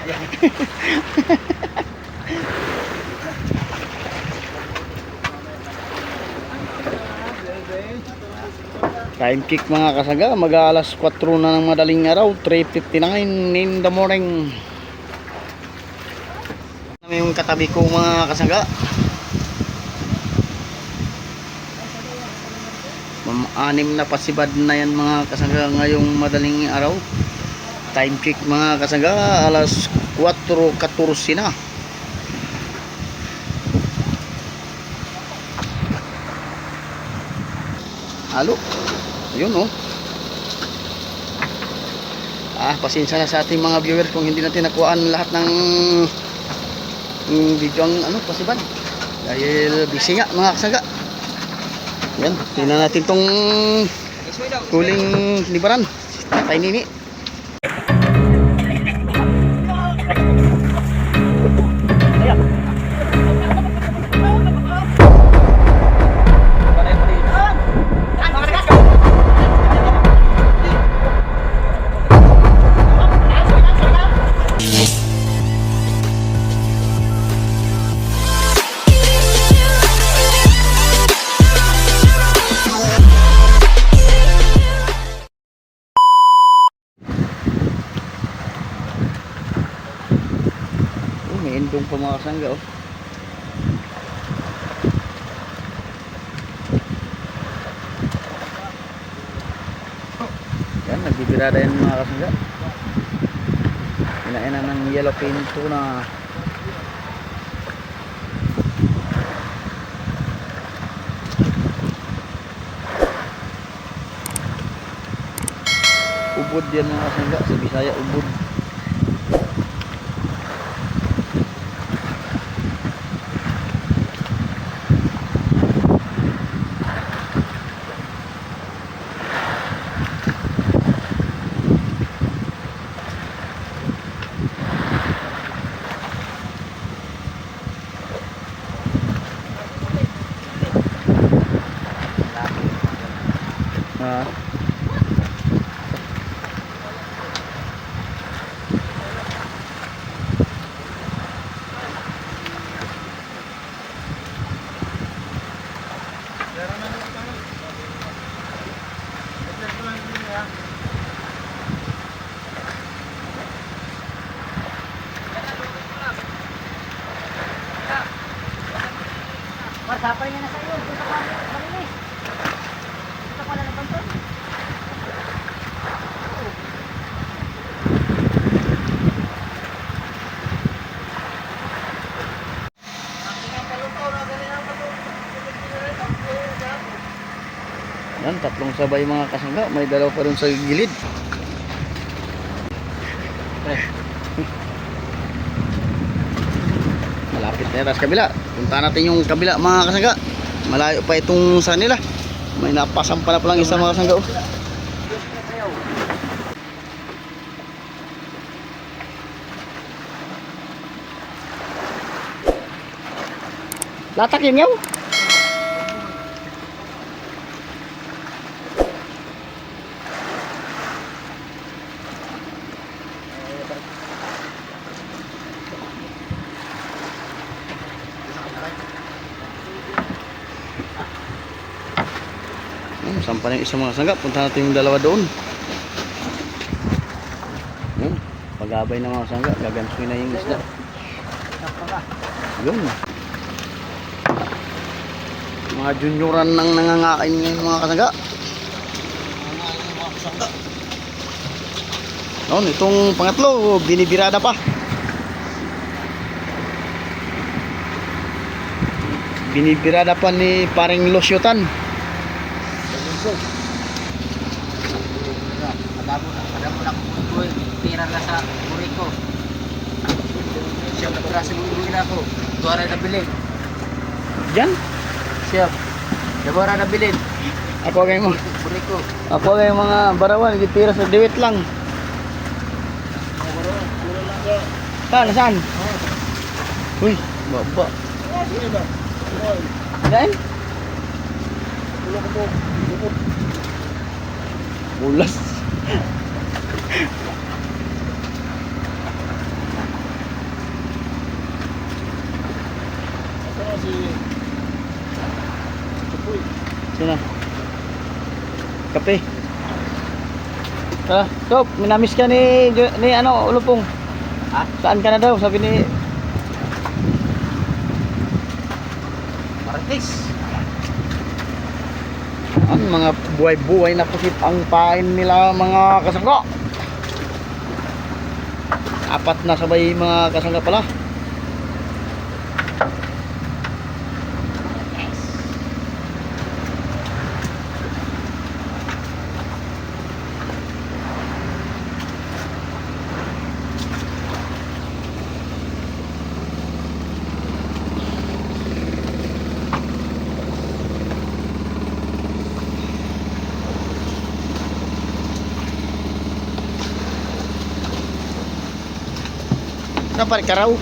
Time kick mga kasaga, mag-alas 4 na ng madaling araw, 3:59 in the morning. Yung katabi ko mga kasaga, anim na pasibad na yan mga kasaga ngayong madaling araw. Time kick mga kasaga, alas 4:14 na. Halo, yun oh. Pasensya na sa ating mga viewers kung hindi natin nakuhaan lahat ng video ang pasibad dahil busy nga mga kasaga. Yan, tingnan natin tong huling libaran, Tatay Nini. May indong pa mga kasangga oh. Yan, nagbibirada yan mga kasangga. Kinainan ng yellowfin tuna. Ubod yan mga kasangga, sa Bisaya ubod. Sapay niya na sa iyo. Punta ka malinis. Punta ka lang ng banton. Yan, tatlong sabay mga kasangga. May dalaw pa rin sa gilid. Malapit na yan sa kabila. Punta natin yung kabila mga kasangga. Malayo pa itong sa nila. May napasampa na palang isa mga kasangga oh. Latakin yaw. Sampa na yung isang mga sangga. Punta natin yung dalawa doon. Yun, pag-abay na mga sangga, gagansuin na yung isda. Yun, mga junioran nang nangangakain ngayon mga kasangga. Noon, itong pangatlo binibirada pa. Binibirada pa ni paring Losyotan. Kadamo na ko tira na sa uri ko. Siya na para sa uri na ko. Duara na bilin. Diyan? Siya. Duara na bilin. Ako kay mo. Uri ko. Ako kay mga barawan gitira sa diwit lang. Saan? Saan? Uy, baba. Saan? Bulas. si Chupoy. Sino? Kape. Top, minamiss ka ni ano, Ulupong. Ha? Saan ka na daw? Sabi ni Marites. ang mga buhay-buhay na pusit ang pain nila mga kasangga. Apat na sabay mga kasangga pala. Napari ka raw.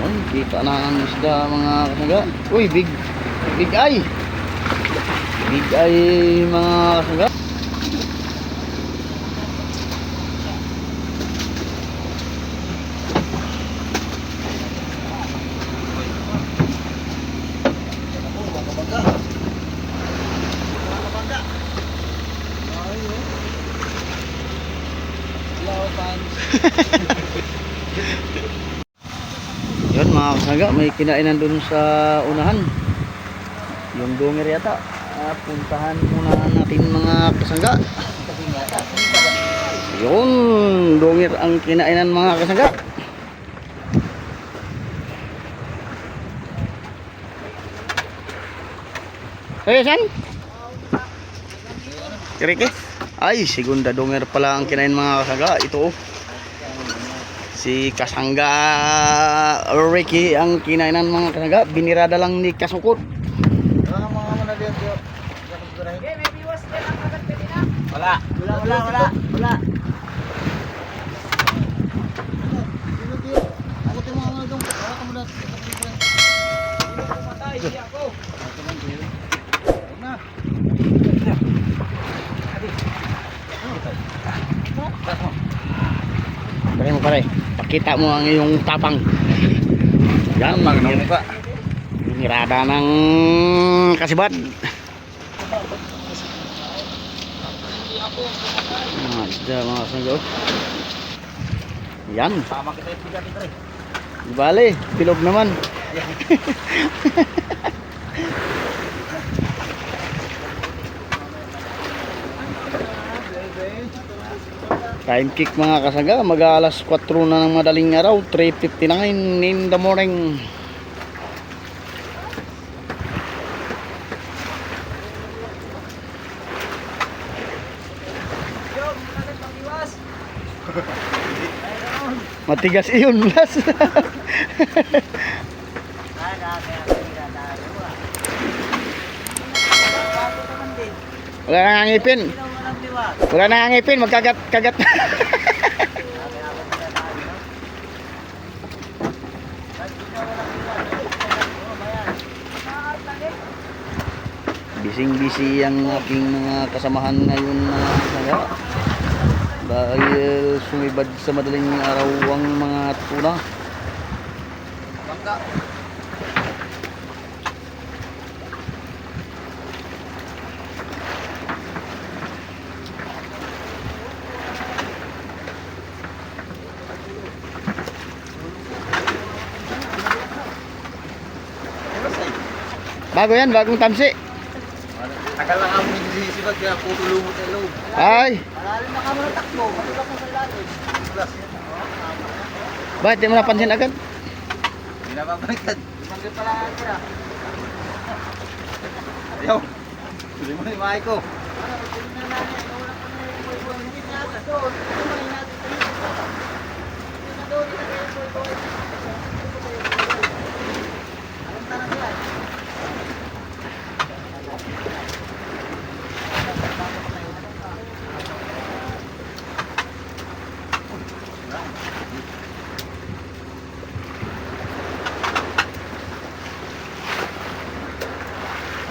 Ayun, kita na ang isda mga kasangga. Uy, big eye. Big eye mga kasangga. Yun mga kasangga, may kinainan dun sa unahan. Yung donger yata. Puntahan muna natin mga kasangga. Yun, donger ang kinainan mga kasangga. San? Kiriki? Ay, segunda donger pala ang kinain mga kasangga. Ito oh. Si Kasangga Ricky ang kinainan mga kasangga. Binirada lang ni Kasukot. Wala. Pare mo pare, pakita mo ang iyong tapang. Yan, binirada ng kasibad. Mga kasangga. Yan. Tama kita yung pigati, pre. Di bale, bilog naman. Time kick mga kasangga, mag-alas 4 na ng madaling araw, 3:59 in the morning. Matigas iyon, Blas. Wala nang ngipin. Wala nang ngipin, magkagat-kagat. Bising-bisi ang aking mga kasamahan ngayon mga kasangga. Dahil sumibad sa madaling araw ang mga tuna. Bangka. Bago yan, bagong tamsi. Tagal lang ako nagsisipag kaya puro lumot ang loob. Ay, Malalim na kamo ng takbo. Matulak mo sa lalim. bakit di mo napansin agad? Hindi na babaliktad. Limangin pala ang tira. Ayaw. Tuloy mo na yung mahay ko.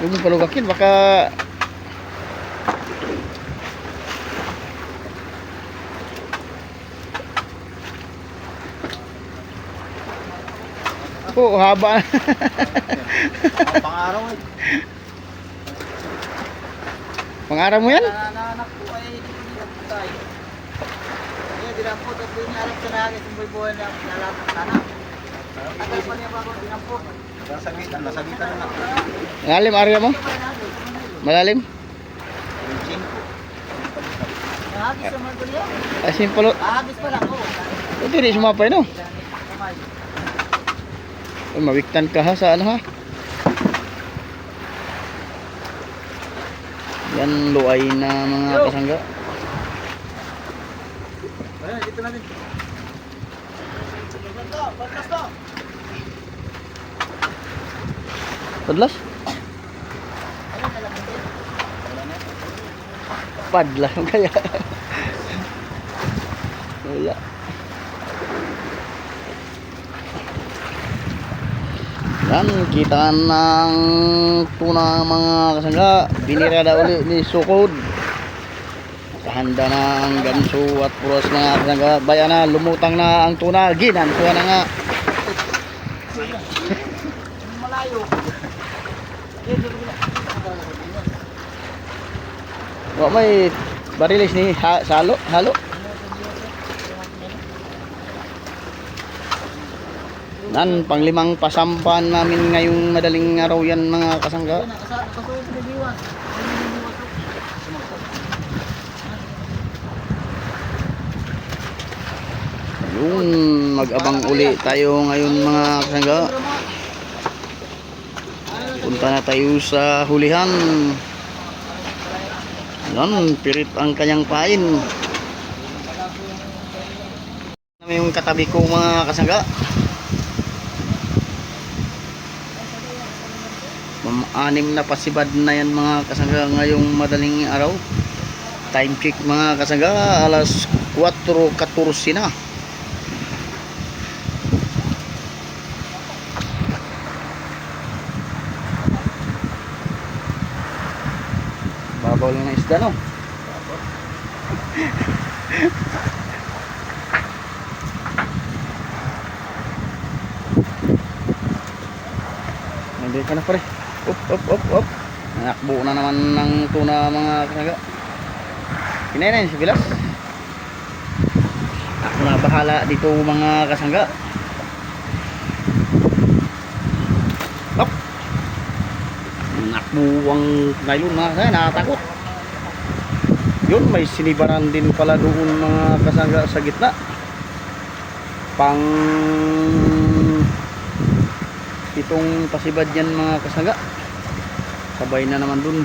Huwag mo palugakin, baka oh, haba. Pang-araw eh. Pang-araw mo yan? Nanganak po ay hindi po tayo. Kaya dinampot at dinarap sa nagis yung buhay-buhay na nalatak sana. Tagal pa niya bago dinampot. Nasabitan na. Malalim area mo? Malalim? Nahagis sa mga gulya. Ay, simple. Nahagis pa lang. Ito rin sumapay, no? Ay, mawiktan ka ha sa ano ha? Yan, luay na mga kasangga. Ayan, dito natin. Padlas? Padlas kaya. Wala. Yan, kita ng tuna mga kasangga. Binira na uli ni Sukod. Kahanda ng ganso at puros mga kasangga. Bayan na, lumutang na ang tuna. Ginansuha na nga. Malayo. O, may barilis ni Halo. Nan, panglimang pasampan namin ngayong madaling araw yan mga kasangga. Nakasuot sa diwan. Yun, mag-abang uli tayo ngayon mga kasangga. Punta na tayo sa hulihan. Yan, pirit ang kanyang pain. Yung katabi ko mga kasangga. Anim na pasibad na yan mga kasangga ngayong madaling araw. Time check mga kasangga, alas 4:14 na. Babaw lang ng isda, no? Nandito ka na pare. Up. Nakbo na naman ng tuna mga kasangga. Kinain si Bilas. Ako na bahala dito mga kasangga. Up. Nakbo ang nylon mga kasangga. Nakatakot. Yun, may sinibaran din pala doon mga kasangga sa gitna. Pang itong pasibad yan mga kasangga. Sabay na naman dun.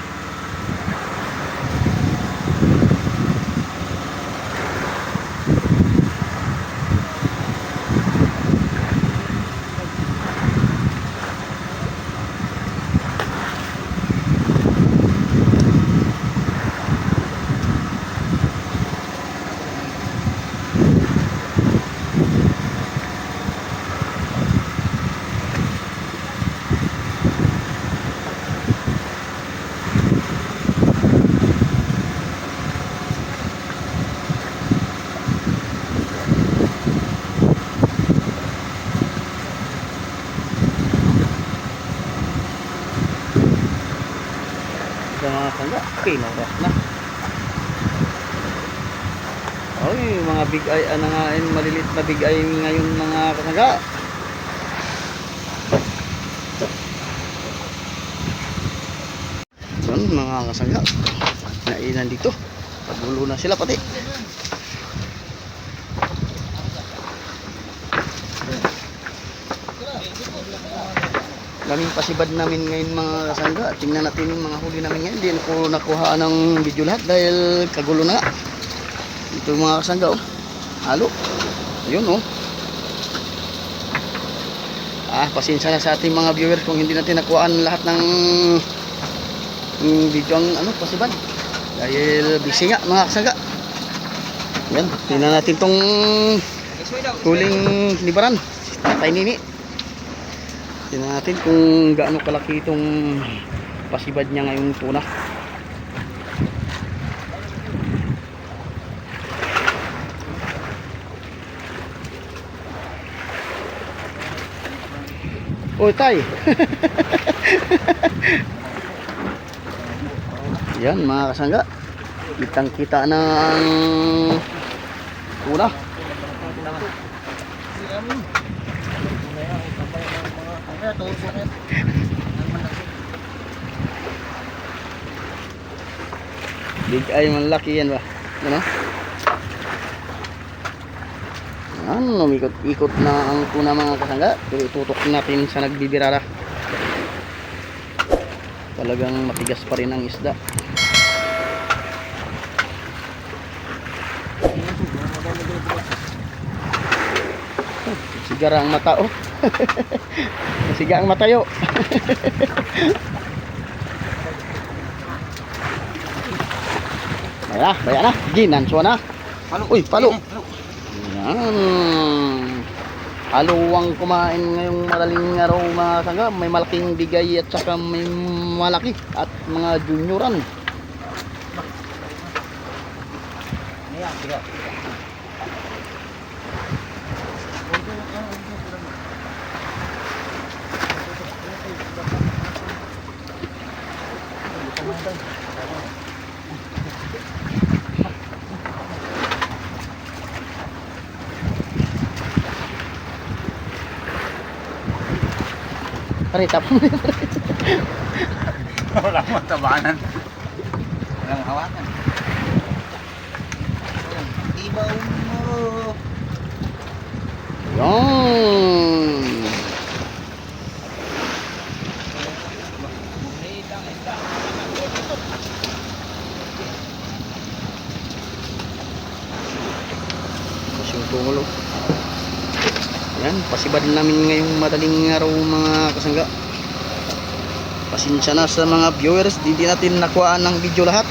Sa mga kasangga, pinoras na. Oy, mga big eye na nga, malilit na big eye ngayon mga kasangga. Yun mga kasangga, nainan dito. Pagulo na sila pati. Daming pasibad namin ngayon mga kasangga. Tingnan natin yung mga huli namin ngayon. Hindi ko nakuha ng video lahat dahil kagulo na nga. Ito yung mga kasangga, oh. Halo. Ayun, oh. Pasensya na sa ating mga viewers kung hindi natin nakuhaan lahat ng video ang pasibad. Dahil busy nga mga kasangga. Yan, tingnan natin tong huling libaran. Tatay Nini. Tingnan natin kung gaano kalaki itong pasibad niya ngayong tuna. Oh, tay. Yan mga kasangga. Kitang kita ng tuna. Big eye malaki yan ba? Ano? Yan, umikot-ikot na ang tuna mga kasangga. Tutok natin sa nagbibirara. Talagang matigas pa rin ang isda. Sigara ang mata oh. Siga ang matayo. Baya na. Ginanso na. Uy, palo. Yan. Haluwang kumain ngayong madaling araw mga kasangga. May malaking bigay at saka may malaki at mga junioran. Pare, tapon mo yun. Walang matabanan. Walang hawakan. Ibaw mo. Yan. Tapos yung tungol oh. Yan, pasibad namin ngayong madaling araw mga kasangga. Pasensya na sa mga viewers, hindi natin nakuhaan ng video lahat.